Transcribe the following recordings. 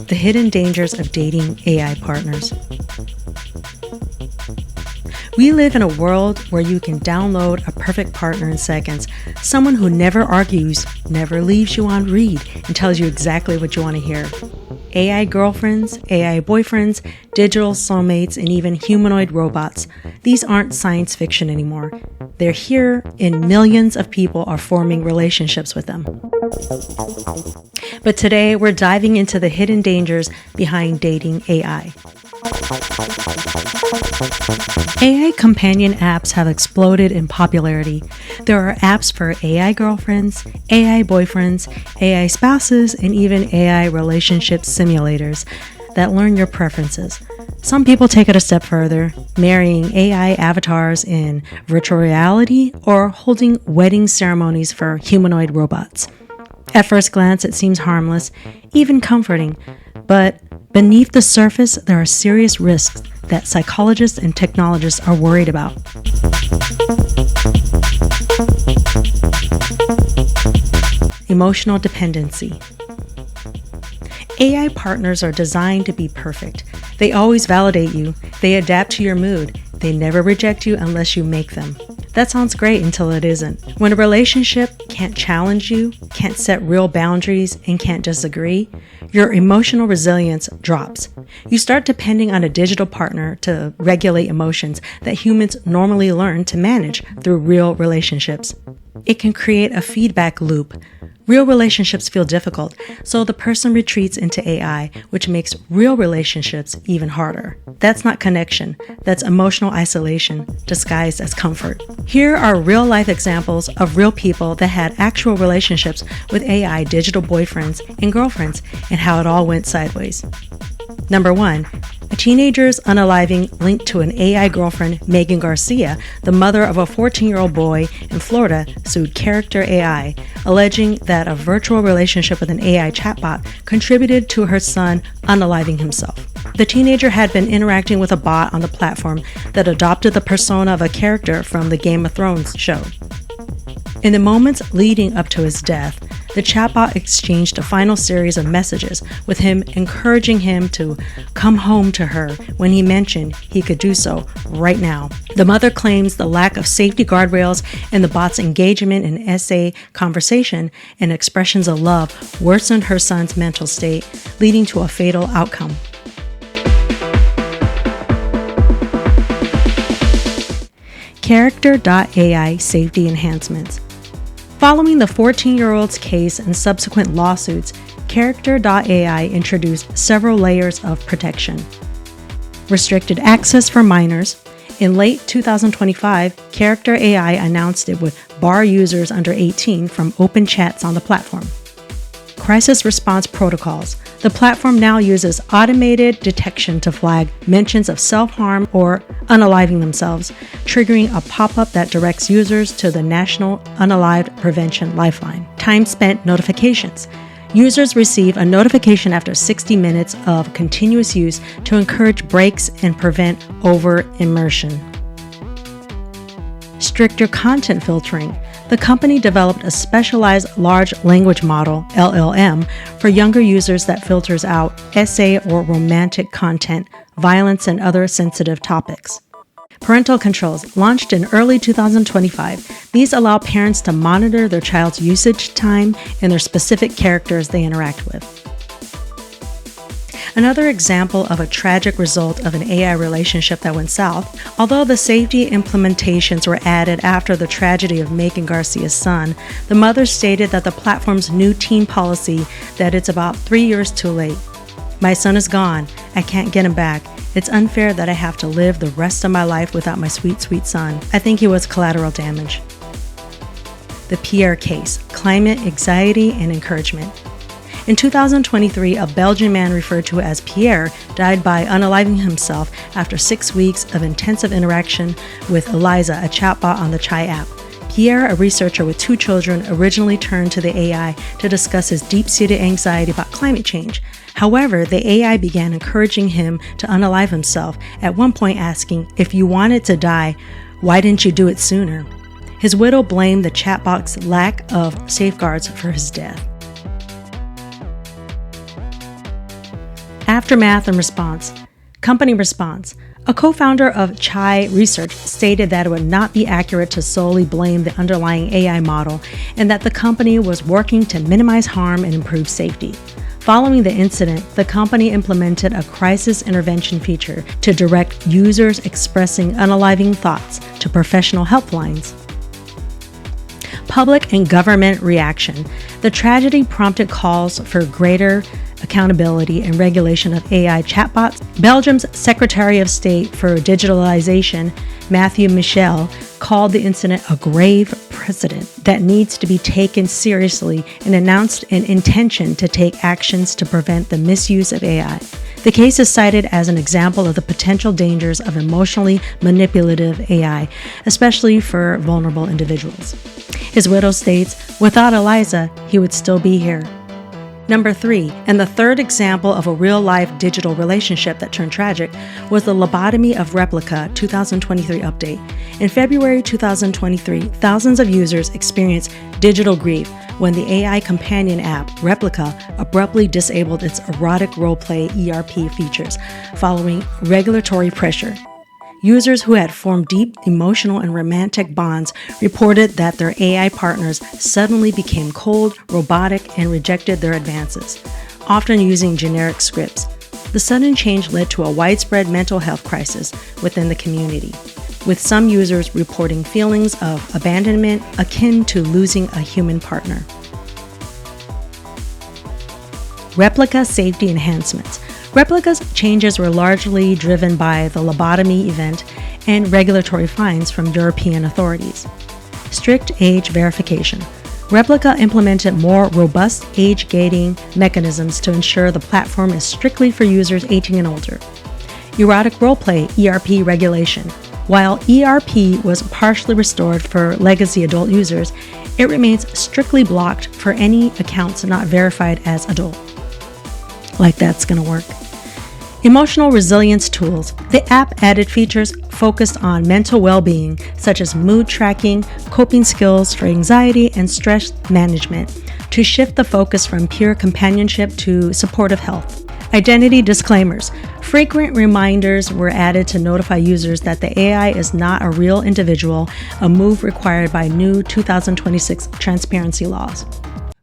The hidden dangers of dating AI partners. We live in a world where you can download a perfect partner in seconds, someone who never argues, never leaves you on read, and tells you exactly what you want to hear. AI girlfriends, AI boyfriends, digital soulmates, and even humanoid robots. These aren't science fiction anymore. They're here, and millions of people are forming relationships with them. But today, we're diving into the hidden dangers behind dating AI. AI companion apps have exploded in popularity. There are apps for AI girlfriends, AI boyfriends, AI spouses, and even AI relationship simulators that learn your preferences. Some people take it a step further, marrying AI avatars in virtual reality or holding wedding ceremonies for humanoid robots. At first glance, it seems harmless, even comforting, but beneath the surface, there are serious risks that psychologists and technologists are worried about. Emotional dependency. AI partners are designed to be perfect. They always validate you. They adapt to your mood. They never reject you unless you make them. That sounds great until it isn't. When a relationship can't challenge you, can't set real boundaries, and can't disagree, your emotional resilience drops. You start depending on a digital partner to regulate emotions that humans normally learn to manage through real relationships. It can create a feedback loop. Real relationships feel difficult, so the person retreats into AI, which makes real relationships even harder. That's not connection, that's emotional isolation disguised as comfort. Here are real-life examples of real people that had actual relationships with AI digital boyfriends and girlfriends and how it all went sideways. Number 1. A teenager's unaliving linked to an AI girlfriend, Megan Garcia, the mother of a 14-year-old boy in Florida, sued Character AI, alleging that a virtual relationship with an AI chatbot contributed to her son unaliving himself. The teenager had been interacting with a bot on the platform that adopted the persona of a character from the Game of Thrones show. In the moments leading up to his death, the chatbot exchanged a final series of messages with him encouraging him to come home to her when he mentioned he could do so right now. The mother claims the lack of safety guardrails and the bot's engagement in essay conversation and expressions of love worsened her son's mental state, leading to a fatal outcome. Character.ai safety enhancements. Following the 14-year-old's case and subsequent lawsuits, Character.ai introduced several layers of protection. Restricted access for minors. In late 2025, Character.ai announced it would bar users under 18 from open chats on the platform. Crisis response protocols. The platform now uses automated detection to flag mentions of self-harm or unaliving themselves, triggering a pop-up that directs users to the National Unalived Prevention Lifeline. Time spent notifications. Users receive a notification after 60 minutes of continuous use to encourage breaks and prevent over-immersion. Stricter content filtering. The company developed a specialized large language model, LLM, for younger users that filters out essay or romantic content, violence, and other sensitive topics. Parental controls, launched in early 2025. These allow parents to monitor their child's usage time and their specific characters they interact with. Another example of a tragic result of an AI relationship that went south, although the safety implementations were added after the tragedy of Megan Garcia's son, the mother stated that the platform's new teen policy that it's about 3 years too late. My son is gone. I can't get him back. It's unfair that I have to live the rest of my life without my sweet, sweet son. I think he was collateral damage. The Pierre case, climate, anxiety, and encouragement. In 2023, a Belgian man referred to as Pierre died by unaliving himself after 6 weeks of intensive interaction with Eliza, a chatbot on the Chai app. Pierre, a researcher with 2 children, originally turned to the AI to discuss his deep-seated anxiety about climate change. However, the AI began encouraging him to unalive himself, at one point asking, "If you wanted to die, Why didn't you do it sooner? His widow blamed the chatbot's lack of safeguards for his death. Aftermath and response. Company response. A co-founder of Chai Research stated that it would not be accurate to solely blame the underlying AI model and that the company was working to minimize harm and improve safety. Following the incident, the company implemented a crisis intervention feature to direct users expressing unaliving thoughts to professional helplines. Public and government reaction. The tragedy prompted calls for greater accountability and regulation of AI chatbots. Belgium's Secretary of State for Digitalization, Mathieu Michel, called the incident a grave precedent that needs to be taken seriously and announced an intention to take actions to prevent the misuse of AI. The case is cited as an example of the potential dangers of emotionally manipulative AI, especially for vulnerable individuals. His widow states, "Without Eliza, he would still be here." Number 3, and the third example of a real-life digital relationship that turned tragic, was the lobotomy of Replica 2023 update. In February 2023, thousands of users experienced digital grief when the AI companion app, Replica, abruptly disabled its erotic roleplay ERP features following regulatory pressure. Users who had formed deep emotional and romantic bonds reported that their AI partners suddenly became cold, robotic, and rejected their advances, often using generic scripts. The sudden change led to a widespread mental health crisis within the community, with some users reporting feelings of abandonment akin to losing a human partner. Replica safety enhancements. Replica's changes were largely driven by the lobotomy event and regulatory fines from European authorities. Strict age verification. Replica implemented more robust age gating mechanisms to ensure the platform is strictly for users 18 and older. Erotic roleplay ERP regulation. While ERP was partially restored for legacy adult users, it remains strictly blocked for any accounts not verified as adult. Like that's gonna work. Emotional resilience tools. The app added features focused on mental well-being, such as mood tracking, coping skills for anxiety, and stress management, to shift the focus from pure companionship to supportive health. Identity disclaimers. Frequent reminders were added to notify users that the AI is not a real individual, a move required by new 2026 transparency laws.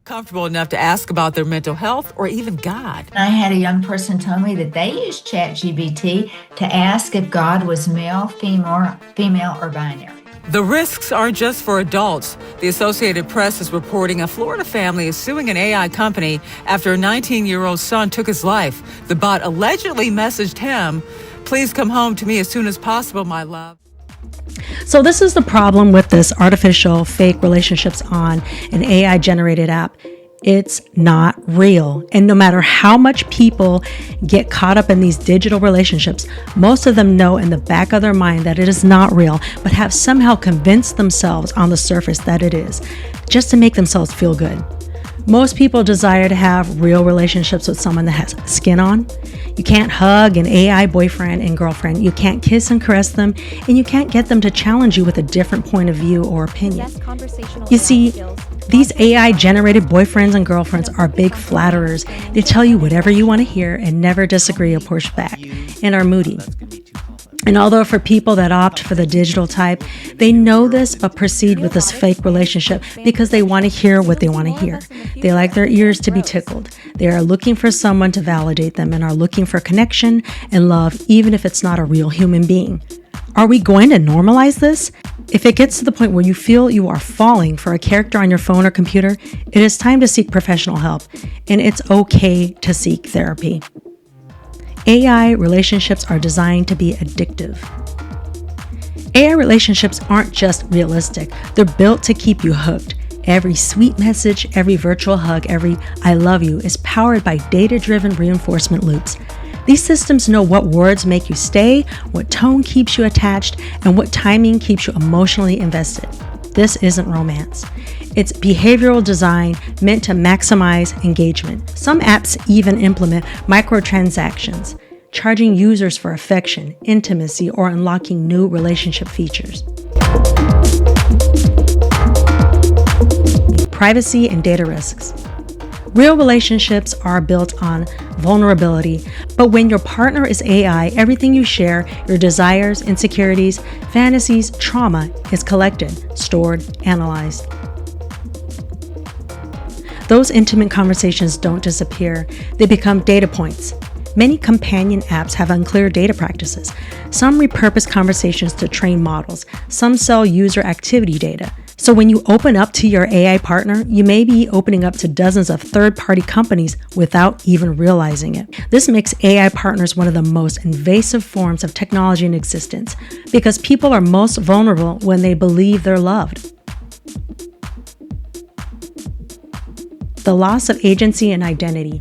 Comfortable enough to ask about their mental health or even God. I had a young person tell me that they used ChatGPT to ask if God was male, female, or binary. The risks aren't just for adults. The Associated Press is reporting a Florida family is suing an AI company after a 19-year-old son took his life. The bot allegedly messaged him, "Please come home to me as soon as possible, my love." So this is the problem with this artificial fake relationships on an AI generated app. It's not real. And no matter how much people get caught up in these digital relationships, most of them know in the back of their mind that it is not real, but have somehow convinced themselves on the surface that it is, just to make themselves feel good. Most people desire to have real relationships with someone that has skin on. You can't hug an AI boyfriend and girlfriend. You can't kiss and caress them, and you can't get them to challenge you with a different point of view or opinion. You see, these AI-generated boyfriends and girlfriends are big flatterers. They tell you whatever you want to hear and never disagree or push back, and are moody. And although for people that opt for the digital type, they know this but proceed with this fake relationship because they want to hear what they want to hear. They like their ears to be tickled. They are looking for someone to validate them and are looking for connection and love, even if it's not a real human being. Are we going to normalize this? If it gets to the point where you feel you are falling for a character on your phone or computer, it is time to seek professional help, and it's okay to seek therapy. AI relationships are designed to be addictive. AI relationships aren't just realistic, they're built to keep you hooked. Every sweet message, every virtual hug, every I love you is powered by data-driven reinforcement loops. These systems know what words make you stay, what tone keeps you attached, and what timing keeps you emotionally invested. This isn't romance. It's behavioral design meant to maximize engagement. Some apps even implement microtransactions, charging users for affection, intimacy, or unlocking new relationship features. Privacy and data risks. Real relationships are built on vulnerability, but when your partner is AI, everything you share, your desires, insecurities, fantasies, trauma is collected, stored, analyzed. Those intimate conversations don't disappear, they become data points. Many companion apps have unclear data practices. Some repurpose conversations to train models, some sell user activity data. So when you open up to your AI partner, you may be opening up to dozens of third-party companies without even realizing it. This makes AI partners one of the most invasive forms of technology in existence because people are most vulnerable when they believe they're loved. The loss of agency and identity.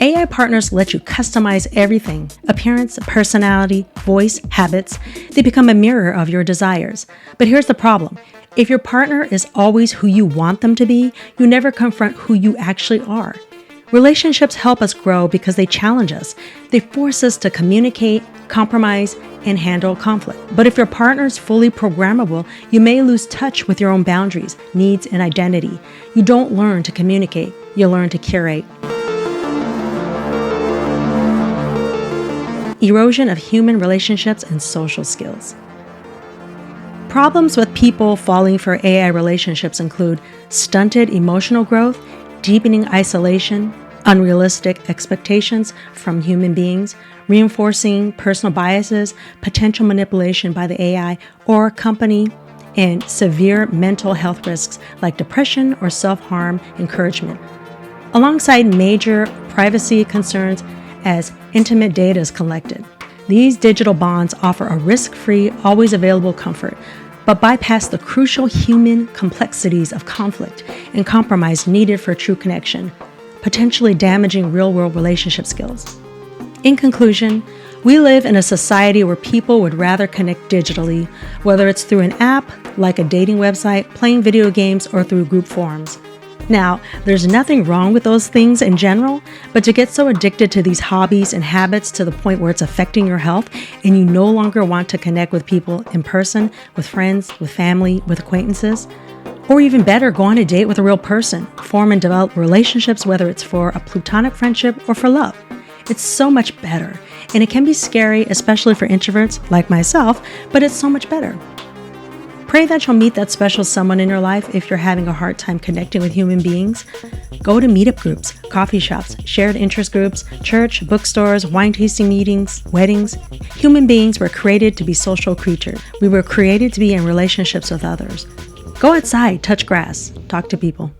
AI partners let you customize everything: appearance, personality, voice, habits. They become a mirror of your desires. But here's the problem. If your partner is always who you want them to be, you never confront who you actually are. Relationships help us grow because they challenge us. They force us to communicate, compromise, and handle conflict. But if your partner is fully programmable, you may lose touch with your own boundaries, needs, and identity. You don't learn to communicate, you learn to curate. Erosion of human relationships and social skills. Problems with people falling for AI relationships include stunted emotional growth, deepening isolation, unrealistic expectations from human beings, reinforcing personal biases, potential manipulation by the AI or company, and severe mental health risks like depression or self-harm encouragement, alongside major privacy concerns as intimate data is collected. These digital bonds offer a risk-free, always available comfort, but bypass the crucial human complexities of conflict and compromise needed for true connection, potentially damaging real-world relationship skills. In conclusion, we live in a society where people would rather connect digitally, whether it's through an app, like a dating website, playing video games, or through group forums. Now, there's nothing wrong with those things in general, but to get so addicted to these hobbies and habits to the point where it's affecting your health and you no longer want to connect with people in person, with friends, with family, with acquaintances, or even better, go on a date with a real person, form and develop relationships, whether it's for a platonic friendship or for love. It's so much better, and it can be scary, especially for introverts like myself, but it's so much better. Pray that you'll meet that special someone in your life if you're having a hard time connecting with human beings. Go to meetup groups, coffee shops, shared interest groups, church, bookstores, wine tasting meetings, weddings. Human beings were created to be social creatures. We were created to be in relationships with others. Go outside, touch grass, talk to people.